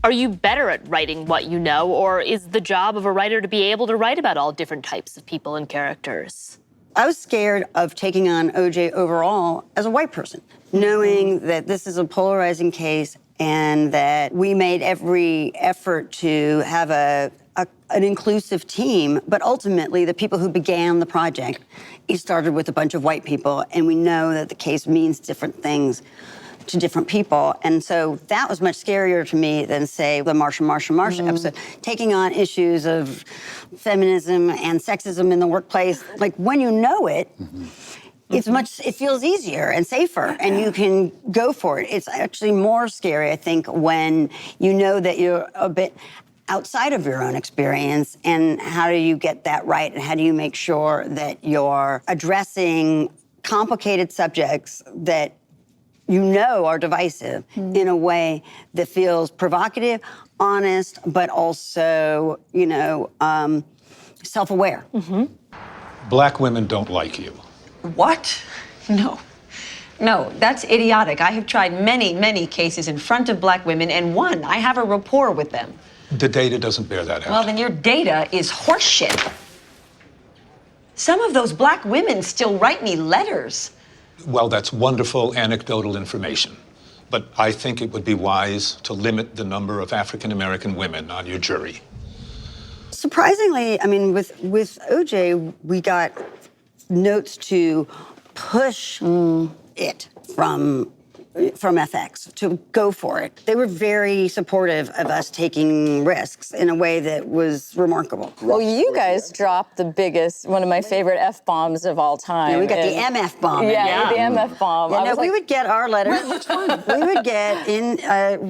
Are you better at writing what you know, or is the job of a writer to be able to write about all different types of people and characters? I was scared of taking on OJ overall as a white person, knowing that this is a polarizing case and that we made every effort to have an inclusive team, but ultimately the people who began the project, it started with a bunch of white people, and we know that the case means different things to different people. And so that was much scarier to me than, say, the Marsha episode, taking on issues of feminism and sexism in the workplace. Like, when you know it, it feels easier and safer, and you can go for it. It's actually more scary, I think, when you know that you're a bit outside of your own experience, and how do you get that right, and how do you make sure that you're addressing complicated subjects that you know are divisive in a way that feels provocative, honest, but also, self-aware. Black women don't like you. What? No, that's idiotic. I have tried many, many cases in front of black women and won. I have a rapport with them. The data doesn't bear that out. Well, then your data is horseshit. Some of those black women still write me letters. Well, that's wonderful anecdotal information. But I think it would be wise to limit the number of African-American women on your jury. Surprisingly, I mean, with OJ, we got notes to push it from FX, to go for it. They were very supportive of us taking risks in a way that was remarkable. Well, you guys dropped the biggest, one of my favorite F-bombs of all time. Yeah, we got the MF bomb. Yeah, the MF bomb. Yeah, we would get our letters. We would get in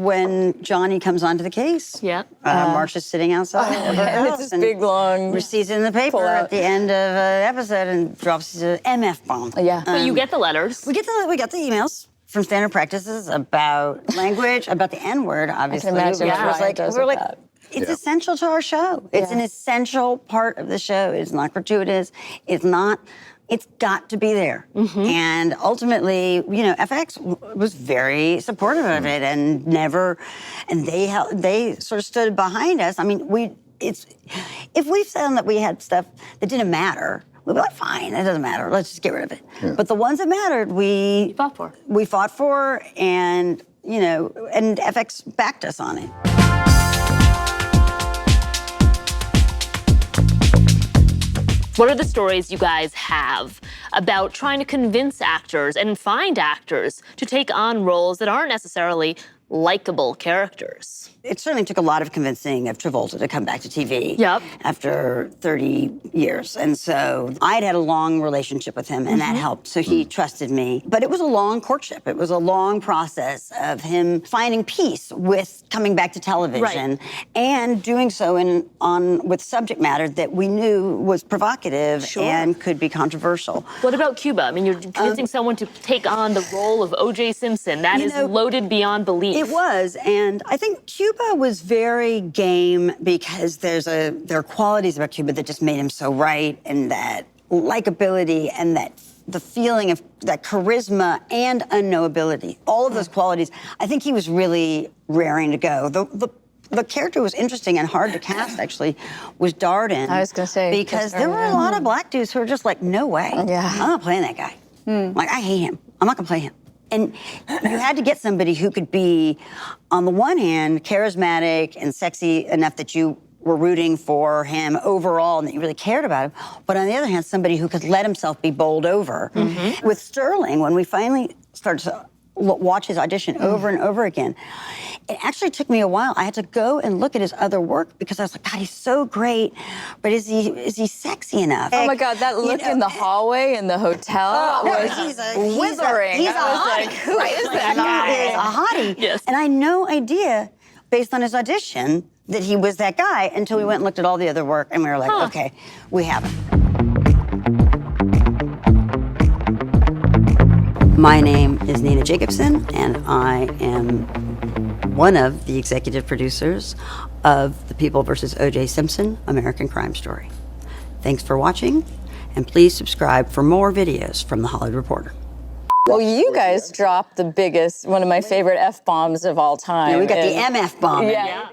when Johnny comes onto the case. Yeah. Marcia's sitting outside of her house. It's this big, long... receives it in the paper at the end of an episode and drops the MF bomb. Yeah. But you get the letters. We got the emails from standard practices about language, about the N-word, obviously. I can imagine what Ryan does with that. It's essential to our show. It's an essential part of the show. It's not gratuitous. It's got to be there. And ultimately, FX was very supportive of it and they sort of stood behind us. I mean, if we found that we had stuff that didn't matter, we'd be like, fine, it doesn't matter. Let's just get rid of it. Yeah. But the ones that mattered, we fought for, and and FX backed us on it. What are the stories you guys have about trying to convince actors and find actors to take on roles that aren't necessarily likable characters? It certainly took a lot of convincing of Travolta to come back to TV after 30 years. And so I'd had a long relationship with him, and that helped. So he trusted me. But it was a long courtship. It was a long process of him finding peace with coming back to television and doing so with subject matter that we knew was provocative and could be controversial. What about Cuba? I mean, you're convincing someone to take on the role of O.J. Simpson. That is loaded beyond belief. It was, and I think Cuba was very game because there are qualities about Cuba that just made him so right, and that likability and that the feeling of that charisma and unknowability. All of those qualities, I think he was really raring to go. The character was interesting and hard to cast, actually, was Darden. I was going to say. Because there were a lot of black dudes who were just like, no way. Yeah. I'm not playing that guy. Like, I hate him. I'm not going to play him. And you had to get somebody who could be, on the one hand, charismatic and sexy enough that you were rooting for him overall and that you really cared about him. But on the other hand, somebody who could let himself be bowled over. With Sterling, when we finally started to watch his audition over and over again, it actually took me a while. I had to go and look at his other work because I was like, God, he's so great, but is he sexy enough? Oh my God, that look in the hallway in the hotel was withering. He's a hottie. Like, who is that guy? He is a hottie. Yes. And I had no idea, based on his audition, that he was that guy until we went and looked at all the other work, and we were like, okay, we have him. My name is Nina Jacobson, and I am one of the executive producers of The People vs. O.J. Simpson, American Crime Story. Thanks for watching, and please subscribe for more videos from The Hollywood Reporter. Well, you guys dropped the biggest, one of my favorite F-bombs of all time. We got the MF bomb. Yeah.